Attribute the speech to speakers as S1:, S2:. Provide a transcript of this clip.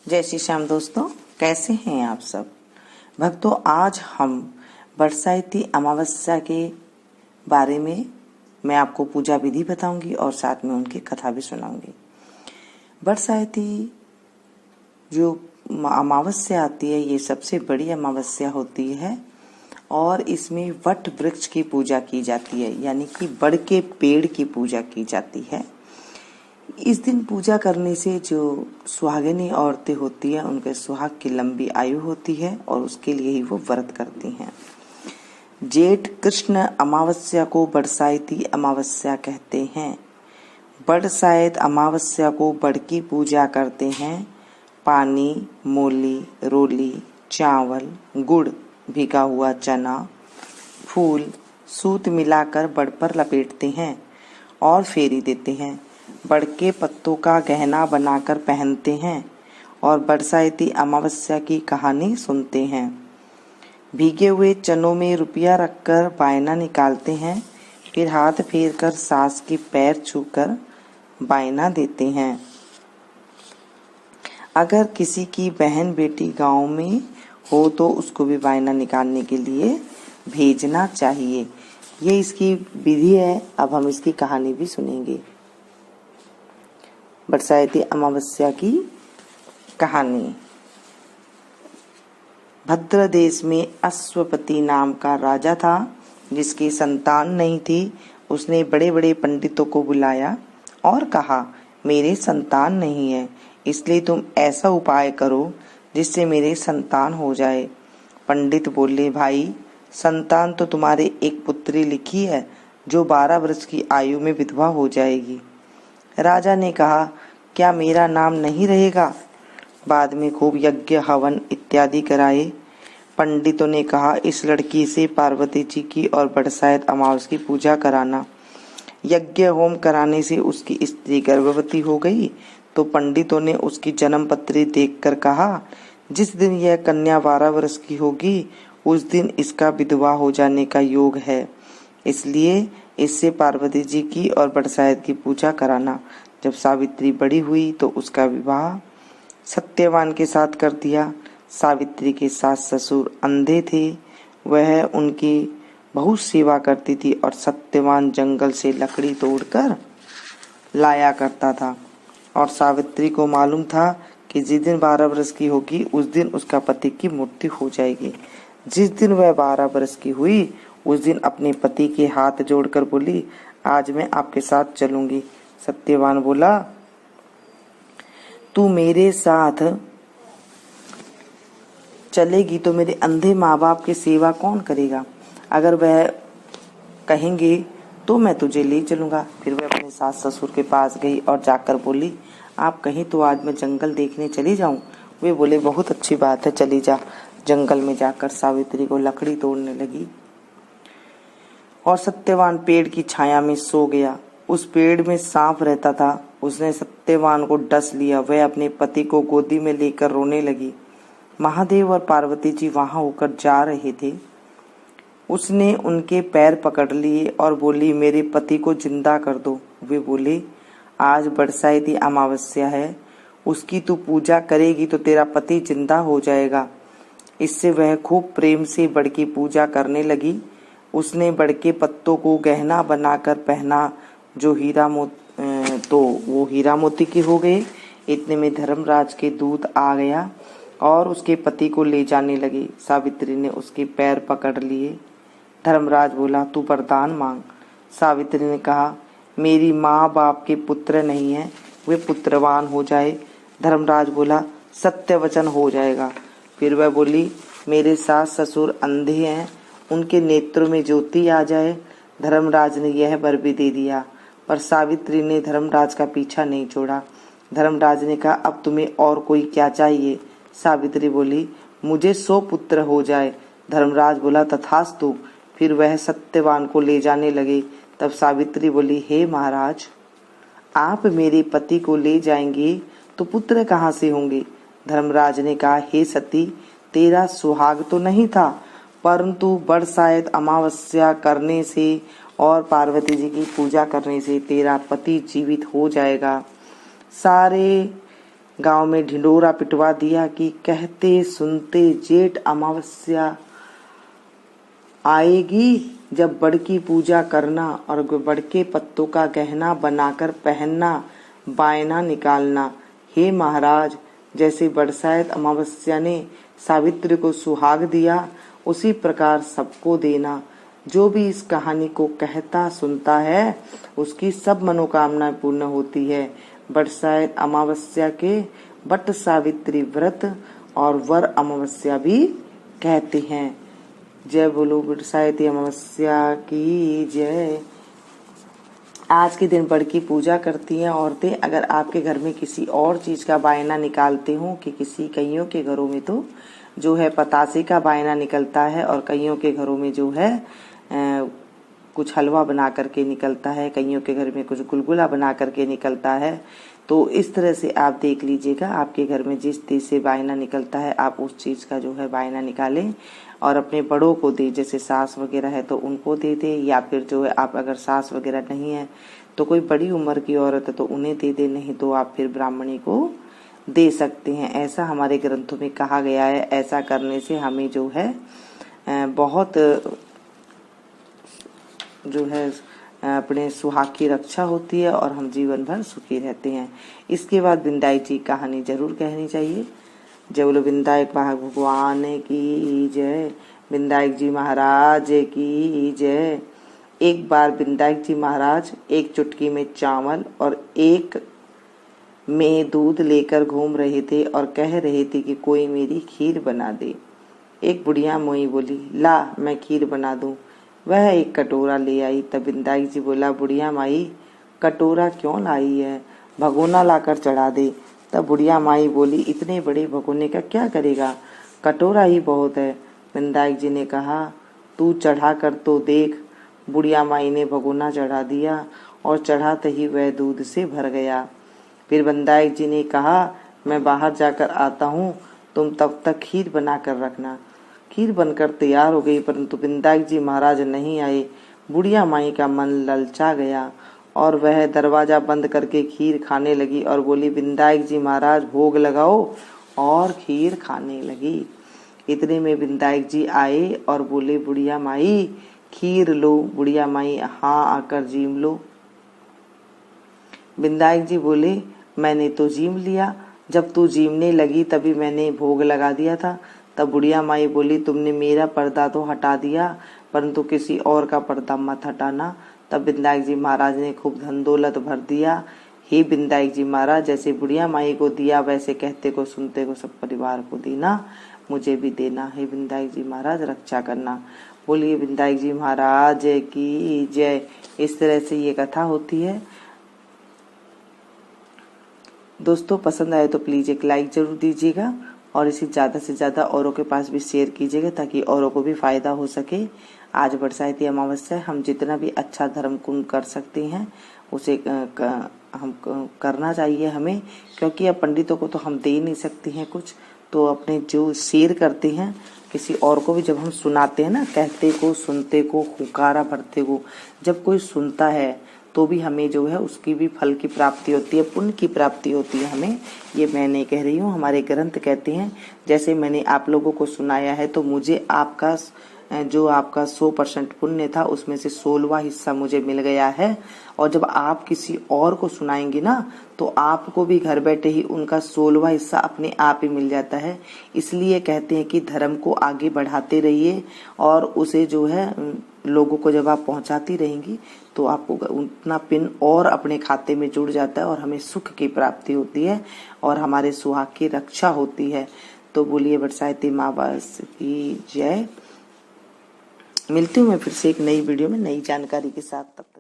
S1: जय श्री श्याम दोस्तों, कैसे हैं आप सब भक्तों। आज हम बरसाती अमावस्या के बारे में मैं आपको पूजा विधि बताऊंगी और साथ में उनकी कथा भी सुनाऊंगी। बरसाती जो अमावस्या आती है, ये सबसे बड़ी अमावस्या होती है और इसमें वट वृक्ष की पूजा की जाती है, यानी कि बड़ के पेड़ की पूजा की जाती है। इस दिन पूजा करने से जो सुहागिनी औरतें होती हैं, उनके सुहाग की लंबी आयु होती है और उसके लिए ही वो व्रत करती हैं। जेठ कृष्ण अमावस्या को बरसाती अमावस्या कहते हैं। बरसात अमावस्या को बड़ की पूजा करते हैं। पानी, मूली, रोली, चावल, गुड़, भिगा हुआ चना, फूल, सूत मिलाकर बड़ पर लपेटते हैं और फेरी देते हैं। बड़ के पत्तों का गहना बनाकर पहनते हैं और बरसाती अमावस्या की कहानी सुनते हैं। भीगे हुए चनों में रुपया रखकर बायना निकालते हैं, फिर हाथ फेर कर सास के पैर छूकर बायना देते हैं। अगर किसी की बहन बेटी गांव में हो तो उसको भी बायना निकालने के लिए भेजना चाहिए। ये इसकी विधि है। अब हम इसकी कहानी भी सुनेंगे। बरसाती अमावस्या की कहानी। भद्र देश में अश्वपति नाम का राजा था, जिसकी संतान नहीं थी। उसने बड़े बड़े पंडितों को बुलाया और कहा, मेरे संतान नहीं है, इसलिए तुम ऐसा उपाय करो जिससे मेरे संतान हो जाए। पंडित बोले, भाई, संतान तो तुम्हारे एक पुत्री लिखी है जो 12 वर्ष की आयु में विधवा हो जाएगी। राजा ने कहा, क्या मेरा नाम नहीं रहेगा? बाद में खूब यज्ञ हवन इत्यादि कराए। पंडितों ने कहा, इस लड़की से पार्वती जी की और बरसात अमावस्या की पूजा कराना। यज्ञ होम कराने से उसकी स्त्री गर्भवती हो गई तो पंडितों ने उसकी जन्म पत्री देखकर कहा, जिस दिन यह कन्या 12 वर्ष की होगी उस दिन इसका विधवा हो जाने का योग है, इसलिए इससे पार्वती जी की और बरसात की पूजा कराना। जब सावित्री बड़ी हुई तो उसका विवाह सत्यवान के साथ कर दिया। सावित्री के सास ससुर अंधे थे। वह उनकी बहुत सेवा करती थी और सत्यवान जंगल से लकड़ी तोड़कर लाया करता था। और सावित्री को मालूम था कि जिस दिन 12 वर्ष की होगी उस दिन उसका पति की मृत्यु हो जाएगी। जिस दिन वह 12 वर्ष की हुई उस दिन अपने पति के हाथ जोड़कर बोली, आज मैं आपके साथ चलूंगी। सत्यवान बोला, तू मेरे साथ चलेगी तो मेरे अंधे माँ बाप की सेवा कौन करेगा? अगर वह कहेंगे तो मैं तुझे ले चलूंगा। फिर वह अपने सास ससुर के पास गई और जाकर बोली, आप कहीं तो आज मैं जंगल देखने चली जाऊं। वे बोले, बहुत अच्छी बात है, चली जा। जंगल में जाकर सावित्री को लकड़ी तोड़ने लगी और सत्यवान पेड़ की छाया में सो गया। उस पेड़ में सांप रहता था। उसने सत्यवान को डस लिया। वह अपने पति को गोदी में लेकर रोने लगी। महादेव और पार्वती जी वहां होकर जा रहे थे। उसने उनके पैर पकड़ लिए और बोली, मेरे पति को जिंदा कर दो। वे बोले, आज बरसाती अमावस्या है, उसकी तू पूजा करेगी तो तेरा पति जिंदा हो जाएगा। इससे वह खूब प्रेम से बड़ की पूजा करने लगी। उसने बड़ के पत्तों को गहना बनाकर पहना जो वो हीरा मोती के हो गए। इतने में धर्मराज के दूत आ गया और उसके पति को ले जाने लगे। सावित्री ने उसके पैर पकड़ लिए। धर्मराज बोला, तू वरदान मांग। सावित्री ने कहा, मेरी माँ बाप के पुत्र नहीं है, वे पुत्रवान हो जाए। धर्मराज बोला, सत्य वचन हो जाएगा। फिर वह बोली, मेरे सास ससुर अंधे हैं, उनके नेत्रों में ज्योति आ जाए। धर्मराज ने यह वर भी दे दिया, पर सावित्री ने धर्मराज का पीछा नहीं छोड़ा। धर्मराज ने कहा, अब तुम्हें और कोई क्या चाहिए? सावित्री बोली, मुझे 100 पुत्र हो जाए। धर्मराज बोला, तथास्तु। फिर वह सत्यवान को ले जाने लगे। तब सावित्री बोली, हे महाराज, आप मेरे पति को ले जाएंगे तो पुत्र कहाँ से होंगे? धर्मराज ने कहा, हे सती, तेरा सुहाग तो नहीं था, परंतु बरसात अमावस्या करने से और पार्वती जी की पूजा करने से तेरा पति जीवित हो जाएगा। सारे गांव में ढिंडोरा पिटवा दिया कि कहते सुनते जेठ अमावस्या आएगी जब बड़ की पूजा करना और बड़ के पत्तों का गहना बनाकर पहनना, बायना निकालना। हे महाराज, जैसे बरसात अमावस्या ने सावित्री को सुहाग दिया, उसी प्रकार सबको देना। जो भी इस कहानी को कहता सुनता है, उसकी सब मनोकामनाएं पूर्ण होती है। बरसात अमावस्या के बट सावित्री व्रत और वर अमावस्या भी कहते हैं। जय बोलो बरसाती अमावस्या की जय। आज के दिन बड़ की पूजा करती हैं औरतें। अगर आपके घर में किसी और चीज का बायना निकालते हो, कि किसी कईयों के घरों में तो जो है पतासे का बायना निकलता है और कईयों के घरों में जो है कुछ हलवा बना करके निकलता है, कईयों के घर में कुछ गुलगुला बना करके निकलता है। तो इस तरह से आप देख लीजिएगा, आपके घर में जिस चीज से बायना निकलता है आप उस चीज का जो है बायना निकालें और अपने बड़ों को दे। जैसे सास वगैरह है तो उनको दे दे, या फिर जो है आप अगर सास वगैरह नहीं है तो कोई बड़ी उम्र की औरत है तो उन्हें दे दे, नहीं तो आप फिर ब्राह्मणी को दे सकते हैं। ऐसा हमारे ग्रंथों में कहा गया है। ऐसा करने से हमें जो है बहुत जो है अपने सुहाग की रक्षा होती है और हम जीवन भर सुखी रहते हैं। इसके बाद विंदाई जी कहानी जरूर कहनी चाहिए। जय बोलो विंदायक भगवान की जय, विंदायक जी महाराज की जय। एक बार विंदायक जी महाराज एक चुटकी में चावल और एक में दूध लेकर घूम रहे थे और कह रहे थे कि कोई मेरी खीर बना दे। एक बुढ़िया मोई बोली, ला मैं खीर बना दूं। वह एक कटोरा ले आई। तब विंदायक जी बोला, बुढ़िया माई कटोरा क्यों लाई है, भगोना लाकर चढ़ा दे। तब बुढ़िया माई बोली, इतने बड़े भगोने का क्या करेगा, कटोरा ही बहुत है। विंदायक जी ने कहा, तू चढ़ा कर तो देख। बुढ़िया माई ने भगोना चढ़ा दिया और चढ़ाते ही वह दूध से भर गया। फिर विंदायक जी ने कहा, मैं बाहर जाकर आता हूँ, तुम तब तक खीर बना कर रखना। खीर बनकर तैयार हो गई, परंतु विंदायक जी महाराज नहीं आए। बुढ़िया माई का मन ललचा गया और वह दरवाजा बंद करके खीर खाने लगी और बोली, विंदायक जी महाराज भोग लगाओ, और खीर खाने लगी। इतने में विंदायक जी आए और बोले, बुढ़िया माई खीर लो। बुढ़िया माई हाँ आकर जीम लो। विंदायक जी बोले, मैंने तो जीम लिया, जब तू जीमने लगी तभी मैंने भोग लगा दिया था। तब बुढ़िया माई बोली, तुमने मेरा पर्दा तो हटा दिया, परंतु किसी और का पर्दा मत हटाना। तब विंदायक जी महाराज ने खूब धन दौलत भर दिया। हे विंदायक जी महाराज, जैसे बुढ़िया माई को दिया वैसे कहते को सुनते को सब परिवार को देना, मुझे भी देना। हे विंदायक जी महाराज रक्षा करना। बोलिए विंदायक जी महाराज की जय। इस तरह से ये कथा होती है। दोस्तों पसंद आए तो प्लीज एक लाइक जरूर दीजिएगा और इसे ज्यादा से ज्यादा औरों के पास भी शेयर कीजिएगा ताकि औरों को भी फायदा हो सके। आज बरसाती अमावस्या, हम जितना भी अच्छा धर्म कुंभ कर सकते हैं उसे हम करना चाहिए हमें, क्योंकि अब पंडितों को तो हम दे नहीं सकते हैं कुछ, तो अपने जो शेयर करते हैं किसी और को भी जब हम सुनाते हैं ना, कहते को सुनते को हुकारा भरते को जब कोई सुनता है तो भी हमें जो है उसकी भी फल की प्राप्ति होती है, पुण्य की प्राप्ति होती है हमें। ये मैं नहीं कह रही हूँ, हमारे ग्रंथ कहते हैं। जैसे मैंने आप लोगों को सुनाया है तो मुझे आपका जो आपका 100% पुण्य था उसमें से 16वां हिस्सा मुझे मिल गया है। और जब आप किसी और को सुनाएंगे ना तो आपको भी घर बैठे ही उनका 16वां हिस्सा अपने आप ही मिल जाता है। इसलिए कहते हैं कि धर्म को आगे बढ़ाते रहिए और उसे जो है लोगों को जब आप पहुंचाती रहेंगी तो आपको उतना पिन और अपने खाते में जुड़ जाता है और हमें सुख की प्राप्ति होती है और हमारे सुहाग की रक्षा होती है। तो बोलिए बरसाती माँ बस की जय। मिलती हूँ मैं फिर से एक नई वीडियो में नई जानकारी के साथ। तब तक